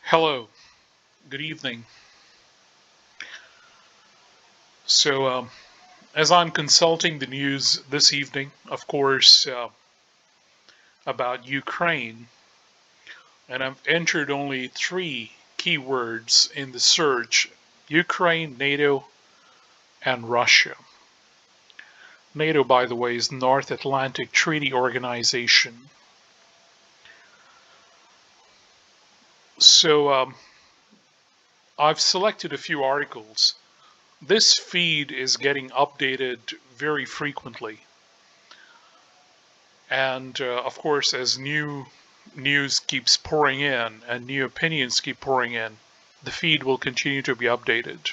Hello, good evening. So, as I'm consulting the news this evening, of course, about Ukraine, and I've entered only three keywords in the search: Ukraine, NATO, and Russia. NATO, by the way, is North Atlantic Treaty Organization. So, I've selected a few articles. This feed is getting updated very frequently. And of course, as new news keeps pouring in and new opinions keep pouring in, the feed will continue to be updated.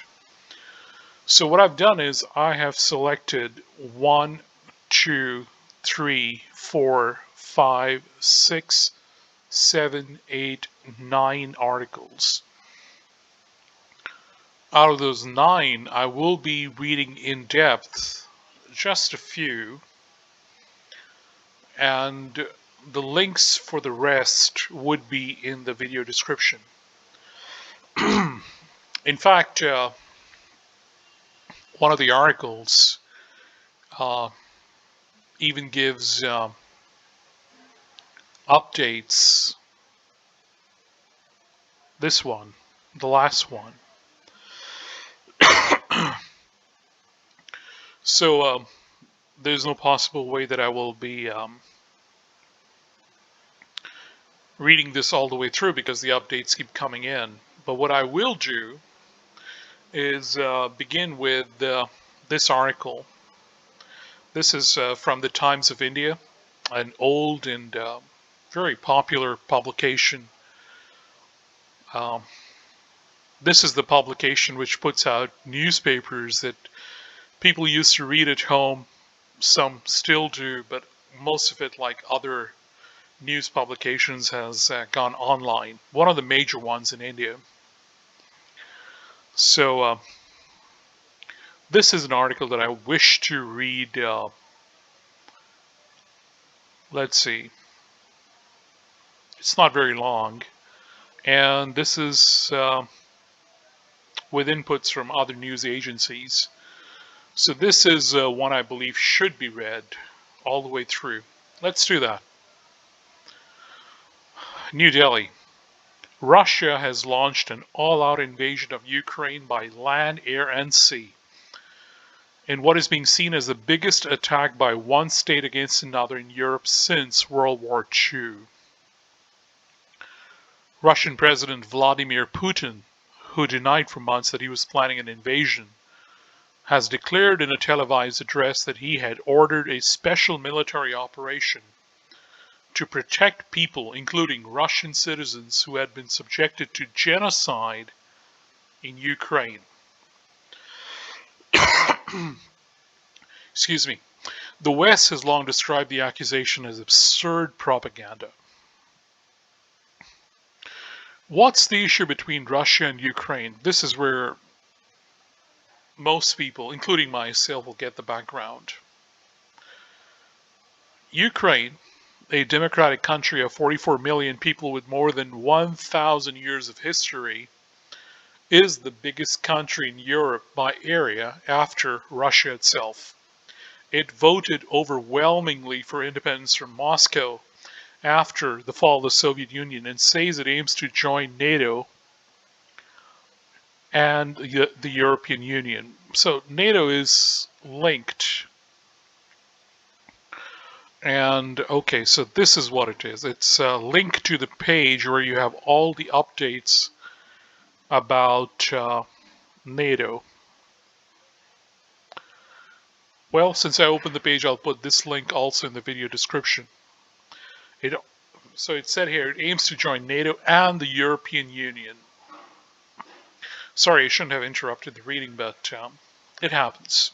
So what I've done is I have selected 1, 2, 3, 4, 5, 6, 7, 8, 9 articles. Out of those 9, I will be reading in depth just a few, and the links for the rest would be in the video description. In fact, one of the articles even gives updates. This one, the last one. So there's no possible way that I will be reading this all the way through because the updates keep coming in. But what I will do is begin with this article. This is from the Times of India, an old and very popular publication. This is the publication which puts out newspapers that people used to read at home. Some still do, but most of it, like other news publications, has gone online. One of the major ones in India. So this is an article that I wish to read. Let's see. It's not very long, and this is with inputs from other news agencies. So this is one I believe should be read all the way through. Let's do that. New Delhi. Russia has launched an all-out invasion of Ukraine by land, air, and sea, in what is being seen as the biggest attack by one state against another in Europe since World War II. Russian President Vladimir Putin, who denied for months that he was planning an invasion, has declared in a televised address that he had ordered a special military operation to protect people, including Russian citizens who had been subjected to genocide in Ukraine. Excuse me. The West has long described the accusation as absurd propaganda. What's the issue between Russia and Ukraine? This is where most people, including myself, will get the background. Ukraine, a democratic country of 44 million people with more than 1,000 years of history, is the biggest country in Europe by area after Russia itself. It voted overwhelmingly for independence from Moscow after the fall of the Soviet Union and says it aims to join NATO and the European Union. So NATO is linked. And okay, so this is what it is. It's a link to the page where you have all the updates about NATO. Well, since I opened the page, I'll put this link also in the video description. So it said here, it aims to join NATO and the European Union. Sorry, I shouldn't have interrupted the reading, but it happens.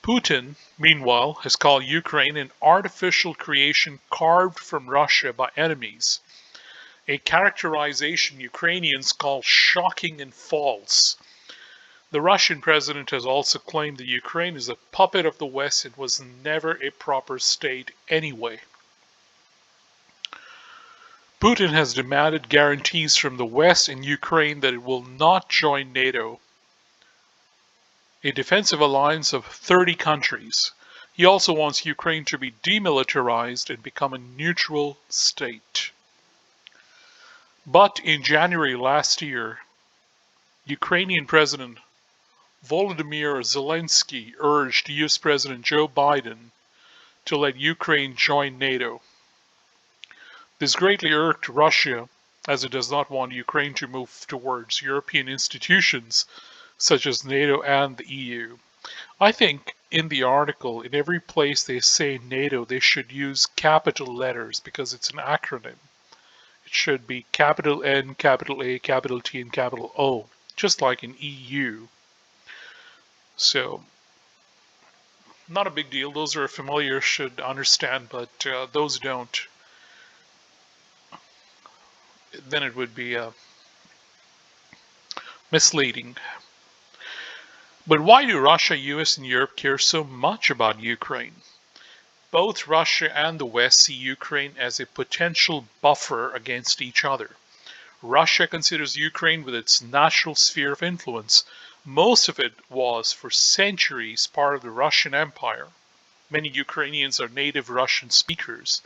Putin, meanwhile, has called Ukraine an artificial creation carved from Russia by enemies, a characterization Ukrainians call shocking and false. The Russian president has also claimed that Ukraine is a puppet of the West and was never a proper state anyway. Putin has demanded guarantees from the West and Ukraine that it will not join NATO, a defensive alliance of 30 countries. He also wants Ukraine to be demilitarized and become a neutral state. But in January last year, Ukrainian President Volodymyr Zelenskyy urged US President Joe Biden to let Ukraine join NATO. This greatly irked Russia, as it does not want Ukraine to move towards European institutions such as NATO and the EU. I think in the article, in every place they say NATO, they should use capital letters because it's an acronym. It should be capital N, capital A, capital T, and capital O, just like in EU. So, not a big deal. Those who are familiar should understand, but those who don't, then it would be misleading. But why do Russia, US, and Europe care so much about Ukraine? Both Russia and the West see Ukraine as a potential buffer against each other. Russia considers Ukraine with its natural sphere of influence. Most of it was for centuries part of the Russian Empire. Many Ukrainians are native Russian speakers,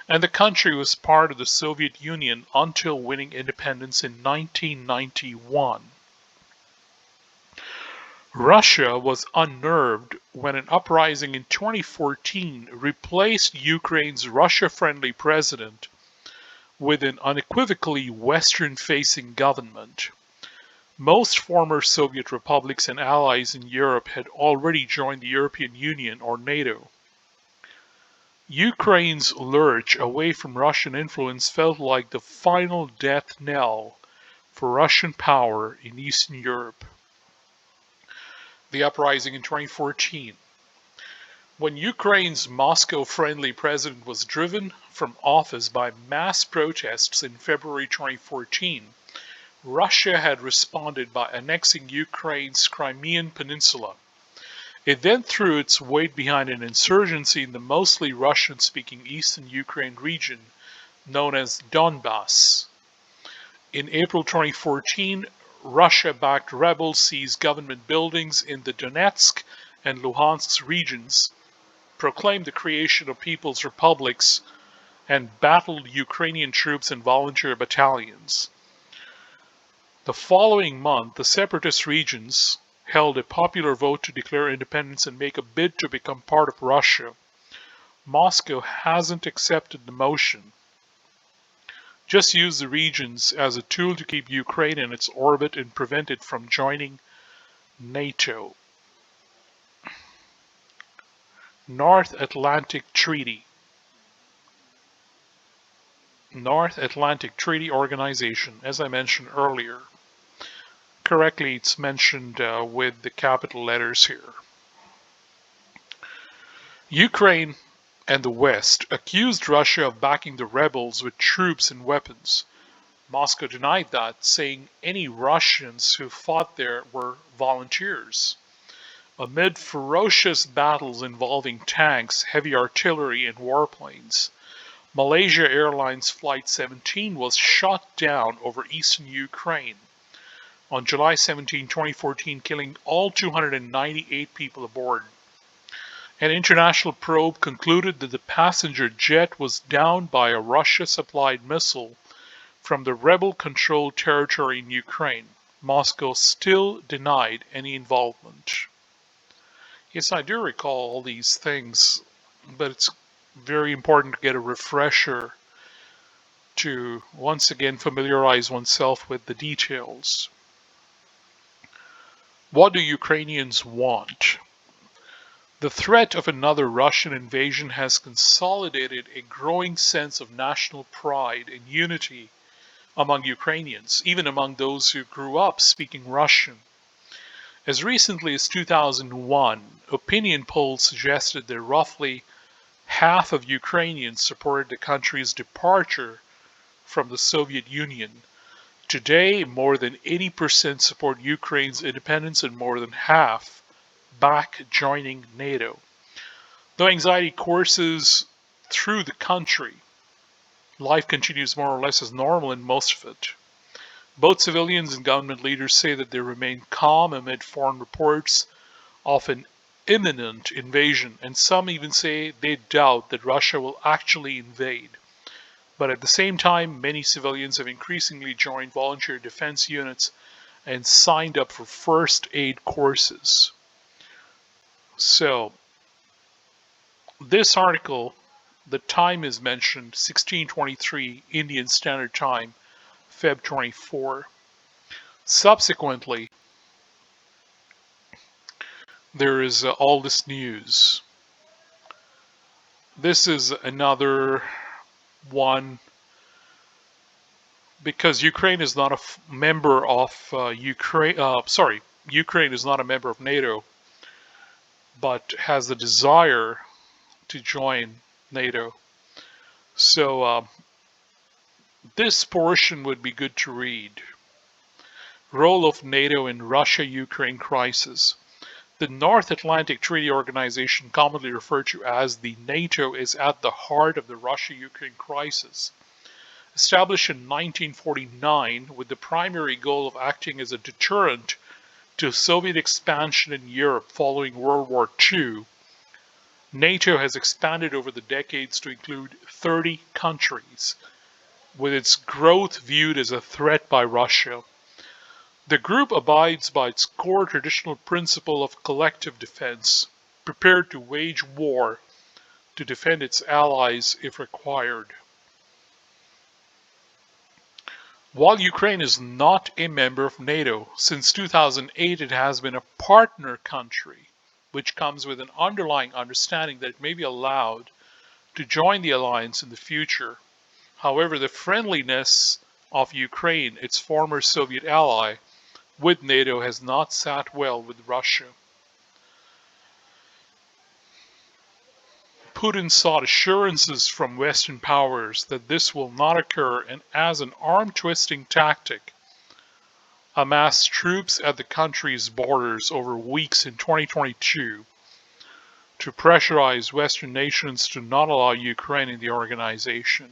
and the country was part of the Soviet Union until winning independence in 1991. Russia was unnerved when an uprising in 2014 replaced Ukraine's Russia-friendly president with an unequivocally Western-facing government. Most former Soviet republics and allies in Europe had already joined the European Union or NATO. Ukraine's lurch away from Russian influence felt like the final death knell for Russian power in Eastern Europe. The uprising in 2014. When Ukraine's Moscow-friendly president was driven from office by mass protests in February 2014, Russia had responded by annexing Ukraine's Crimean Peninsula. It then threw its weight behind an insurgency in the mostly Russian-speaking eastern Ukraine region known as Donbass. In April 2014, Russia-backed rebels seized government buildings in the Donetsk and Luhansk regions, proclaimed the creation of People's Republics, and battled Ukrainian troops and volunteer battalions. The following month, the separatist regions held a popular vote to declare independence and make a bid to become part of Russia. Moscow hasn't accepted the motion. Just use the regions as a tool to keep Ukraine in its orbit and prevent it from joining NATO. North Atlantic Treaty. North Atlantic Treaty Organization, as I mentioned earlier. Correctly, it's mentioned with the capital letters here. Ukraine and the West accused Russia of backing the rebels with troops and weapons. Moscow denied that, saying any Russians who fought there were volunteers. Amid ferocious battles involving tanks, heavy artillery, and warplanes, Malaysia Airlines Flight 17 was shot down over eastern Ukraine on July 17, 2014, killing all 298 people aboard. An international probe concluded that the passenger jet was downed by a Russia-supplied missile from the rebel-controlled territory in Ukraine. Moscow still denied any involvement. Yes, I do recall all these things, but it's very important to get a refresher to once again familiarize oneself with the details. What do Ukrainians want? The threat of another Russian invasion has consolidated a growing sense of national pride and unity among Ukrainians, even among those who grew up speaking Russian. As recently as 2001, opinion polls suggested that roughly half of Ukrainians supported the country's departure from the Soviet Union. Today, more than 80% support Ukraine's independence and more than half back joining NATO. Though anxiety courses through the country, Life continues more or less as normal in most of it. Both civilians and government leaders say that they remain calm amid foreign reports of an imminent invasion, and some even say they doubt that Russia will actually invade. But at the same time, many civilians have increasingly joined volunteer defense units and signed up for first aid courses. So, this article, the time is mentioned 1623 Indian Standard Time, Feb 24. Subsequently, there is all this news. This is another one because Ukraine is not a member of Ukraine is not a member of NATO, but has the desire to join NATO. So this portion would be good to read. Role of NATO in Russia-Ukraine crisis. The North Atlantic Treaty Organization, commonly referred to as the NATO, is at the heart of the Russia-Ukraine crisis. Established in 1949 with the primary goal of acting as a deterrent to Soviet expansion in Europe following World War II, NATO has expanded over the decades to include 30 countries, with its growth viewed as a threat by Russia. The group abides by its core traditional principle of collective defense, prepared to wage war to defend its allies if required. While Ukraine is not a member of NATO, since 2008 it has been a partner country, which comes with an underlying understanding that it may be allowed to join the alliance in the future. However, the friendliness of Ukraine, its former Soviet ally, with NATO has not sat well with Russia. Putin sought assurances from Western powers that this will not occur, and as an arm-twisting tactic, amassed troops at the country's borders over weeks in 2022 to pressurize Western nations to not allow Ukraine in the organization.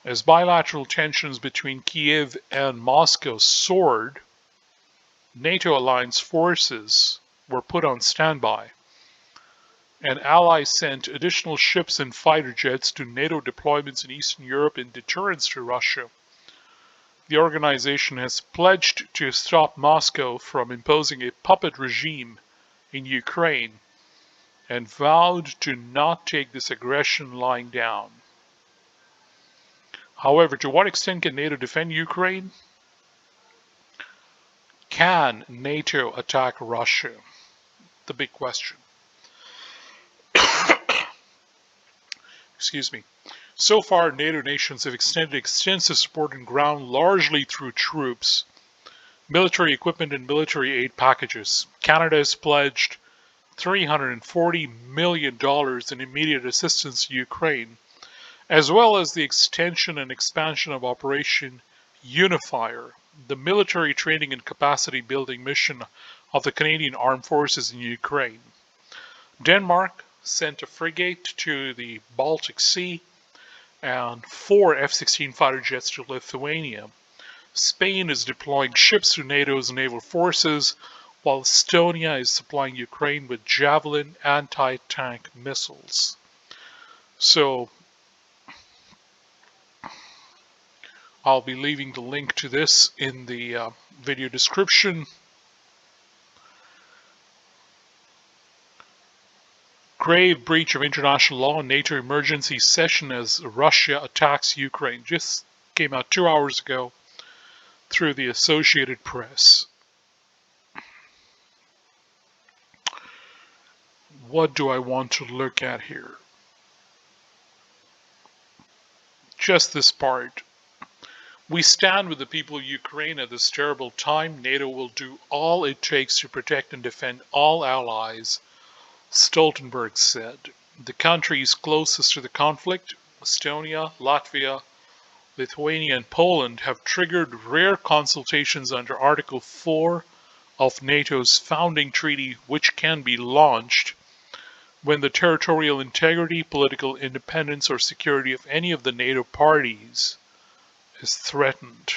As bilateral tensions between Kyiv and Moscow soared, NATO alliance forces were put on standby, and allies sent additional ships and fighter jets to NATO deployments in Eastern Europe in deterrence to Russia. The organization has pledged to stop Moscow from imposing a puppet regime in Ukraine and vowed to not take this aggression lying down. However, to what extent can NATO defend Ukraine? Can NATO attack Russia? The big question. Excuse me. So far, NATO nations have extended extensive support on ground largely through troops, military equipment, and military aid packages. Canada has pledged $340 million in immediate assistance to Ukraine, as well as the extension and expansion of Operation Unifier, the military training and capacity building mission of the Canadian Armed Forces in Ukraine. Denmark sent a frigate to the Baltic Sea and 4 F-16 fighter jets to Lithuania. Spain is deploying ships to NATO's naval forces, while Estonia is supplying Ukraine with Javelin anti-tank missiles. So, I'll be leaving the link to this in the video description. Grave breach of international law, NATO emergency session as Russia attacks Ukraine. Just came out 2 hours ago through the Associated Press. What do I want to look at here? Just this part. We stand with the people of Ukraine at this terrible time. NATO will do all it takes to protect and defend all allies, Stoltenberg said. The countries closest to the conflict, Estonia, Latvia, Lithuania, and Poland, have triggered rare consultations under Article 4 of NATO's founding treaty, which can be launched when the territorial integrity, political independence, or security of any of the NATO parties is threatened.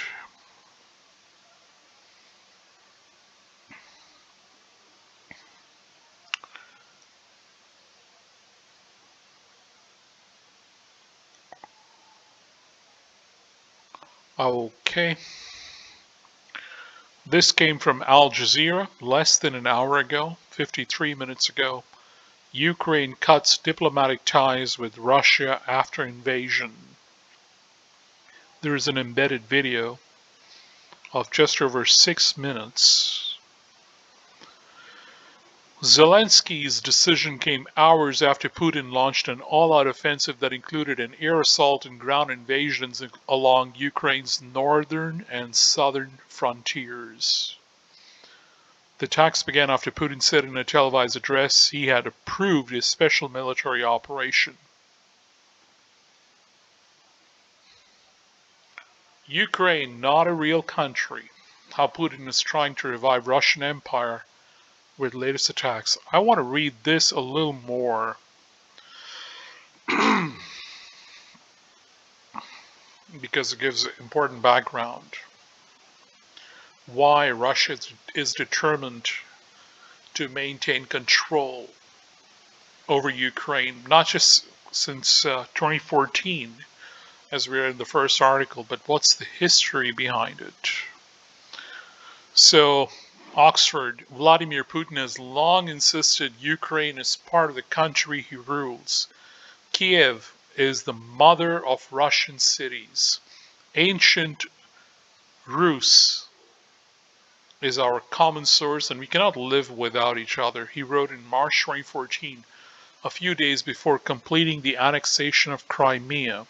Okay. This came from Al Jazeera less than an hour ago, 53 minutes ago. Ukraine cuts diplomatic ties with Russia after invasion. There is an embedded video of just over 6 minutes. Zelensky's decision came hours after Putin launched an all-out offensive that included an air assault and ground invasions along Ukraine's northern and southern frontiers. The attacks began after Putin said in a televised address he had approved a special military operation. Ukraine, not a real country. How Putin is trying to revive Russian Empire with latest attacks. I want to read this a little more. Because it gives important background. Why Russia is determined to maintain control over Ukraine, not just since 2014, as we read in the first article, but what's the history behind it? So, Oxford, Vladimir Putin has long insisted Ukraine is part of the country he rules. Kyiv is the mother of Russian cities. Ancient Rus is our common source, and we cannot live without each other, he wrote in March 2014, a few days before completing the annexation of Crimea.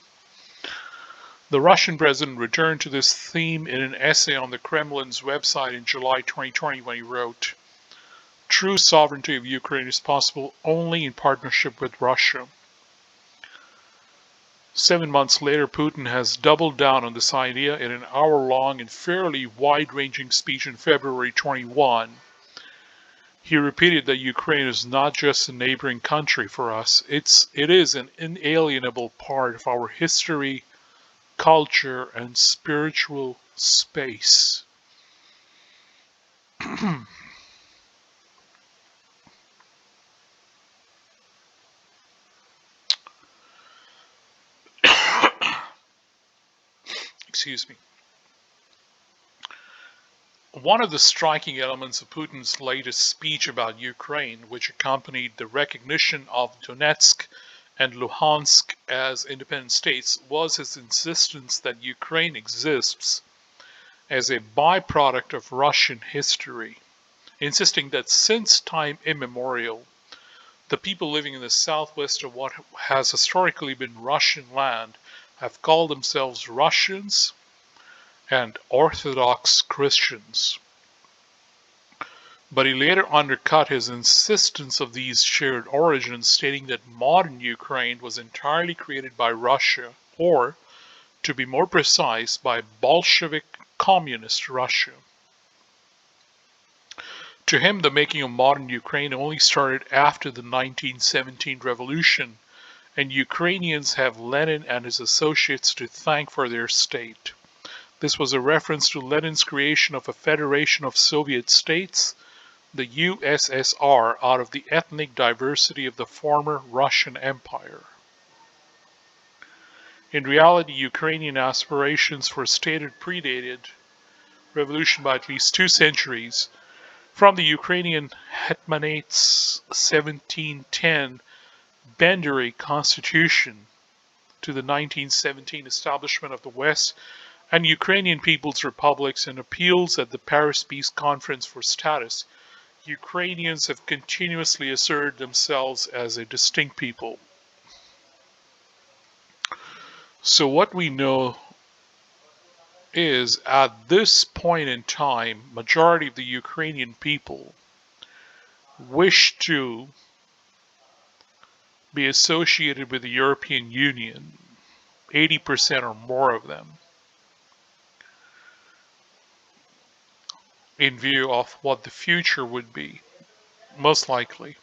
The Russian president returned to this theme in an essay on the Kremlin's website in July 2020 when he wrote, "True sovereignty of Ukraine is possible only in partnership with Russia." 7 months later, Putin has doubled down on this idea in an hour-long and fairly wide-ranging speech in February 21. He repeated that Ukraine is not just a neighboring country for us, it is an inalienable part of our history, culture, and spiritual space. Excuse me. One of the striking elements of Putin's latest speech about Ukraine, which accompanied the recognition of Donetsk and Luhansk as independent states, was his insistence that Ukraine exists as a byproduct of Russian history, insisting that since time immemorial, the people living in the southwest of what has historically been Russian land have called themselves Russians and Orthodox Christians. But he later undercut his insistence of these shared origins, stating that modern Ukraine was entirely created by Russia, or, to be more precise, by Bolshevik communist Russia. To him, the making of modern Ukraine only started after the 1917 revolution, and Ukrainians have Lenin and his associates to thank for their state. This was a reference to Lenin's creation of a federation of Soviet states, the USSR, out of the ethnic diversity of the former Russian Empire. In reality, Ukrainian aspirations for statehood predated revolution by at least 2 centuries, from the Ukrainian Hetmanate's 1710 Benderi constitution to the 1917 establishment of the West and Ukrainian People's Republics and appeals at the Paris Peace Conference for status, Ukrainians have continuously asserted themselves as a distinct people. So what we know is, at this point in time, majority of the Ukrainian people wish to be associated with the European Union, 80% or more of them, in view of what the future would be, most likely.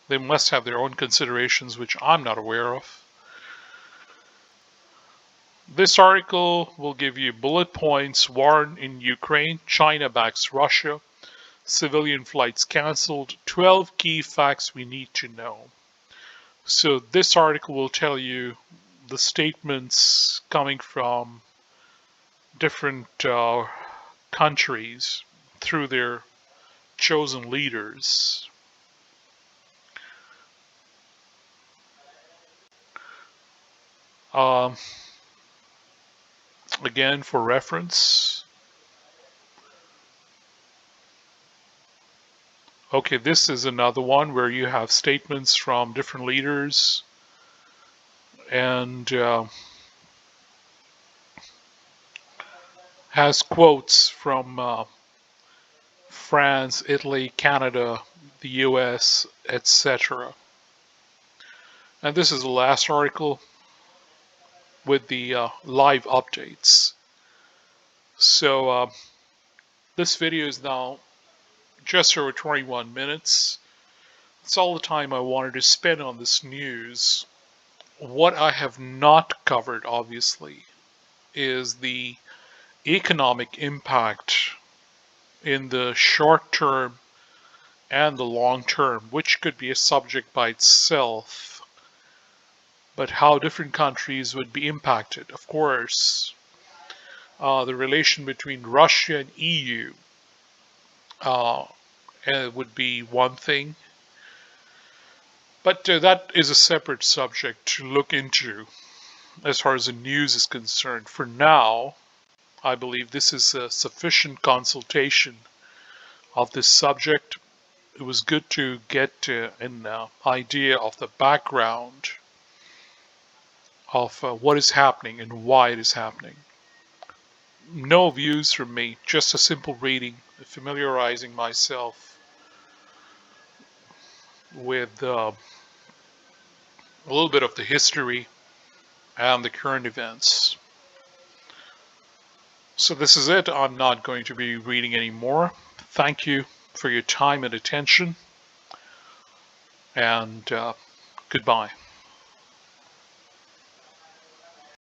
They must have their own considerations, which I'm not aware of. This article will give you bullet points: war in Ukraine, China backs Russia, civilian flights cancelled, 12 key facts we need to know. So this article will tell you the statements coming from different countries through their chosen leaders. Again, for reference. Okay, this is another one where you have statements from different leaders and has quotes from France, Italy, Canada, the US, etc. And this is the last article with the live updates. So this video is now just over 21 minutes. That's all the time I wanted to spend on this news. What I have not covered, obviously, is the economic impact in the short term and the long term, which could be a subject by itself, but how different countries would be impacted. Of course, the relation between Russia and EU would be one thing, but that is a separate subject to look into as far as the news is concerned. For now, I believe this is a sufficient consultation of this subject. It was good to get an idea of the background of what is happening and why it is happening. No views from me, just a simple reading, familiarizing myself with a little bit of the history and the current events. So this is it. I'm not going to be reading anymore. Thank you for your time and attention, and goodbye.